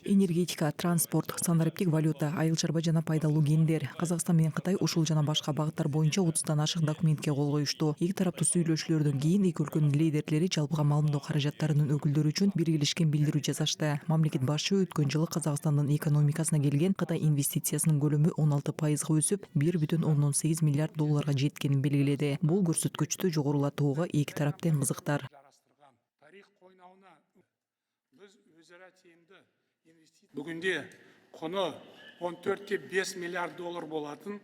Энергетика, транспорт, санариптик валюта, айыл чарба жана пайдалуу кендер. Казакстан менен Кытай ушул жана башка багыттар боюнча 30 ашык документке кол коюшту. Эки тараптуу сүйлөшүүлөрдөн кийин эки өлкөнүн лидерлери жалпыга маалымдоо каражаттарынын өкүлдөрү үчүн биргелешкен билдирүү жасашты. Мамлекет башы өткөн жылы Казакстандын экономикасына келген Кытай инвестициясынын көлөмү 16%га өсүп, 1,8 миллиард долларга жеткенин белгиледи. Бул көрсөткүчтү жогорулатууга эки тарап тең кызыктар. Бүгінде құны 14,5 миллиард доллар болатын.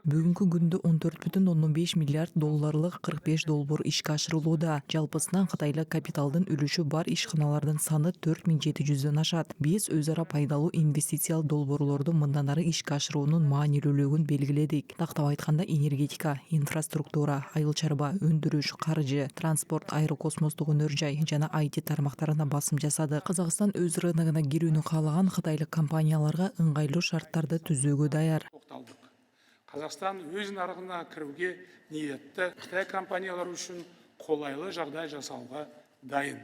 Бүгүнкү күндө 14,5 миллиард долларлык 45 долбоор ишке ашырылууда. Жалпысынан Кытайлык капиталдын үлүшү бар ишканалардын саны 4700дөн ашат. Биз өз ара пайдалуу инвестициялык долбоорлорду мындан ары ишке ашыруунун маанилүүлүгүн белгиледик. Тактап айтканда энергетика, инфраструктура, айыл чарба, өндүрүш, каржы, транспорт, аэрокосмостук өнөр жай жана IT тармактарына басым жасады. Казакстан өз рыногуна кирүүнү каалаган кытайлык компанияларга ыңгайлуу шарттарды түзүүгө даяр. Қазақстан өз нарығына кіруге ниетті, Қытай компаниялары үшін қолайлы жағдай жасауға дайын.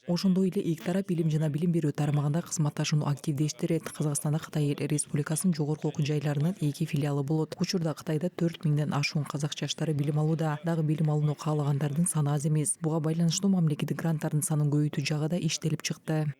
Ошондой эле эки тарап билим жана билим берүү тармагында кызматташууну активдештирет. Казакстанда Кытай Республикасынын жогорку окуу жайларынын 2 филиалы болот. Учурда Кытайда 4000ден ашуун казак жаштары билим алууда. Дагы билим алууну каалагандардын саны аз эмес. Буга байланыштуу мамлекеттик гранттардын санын көбөйтүү жагы да иштелип чыкты.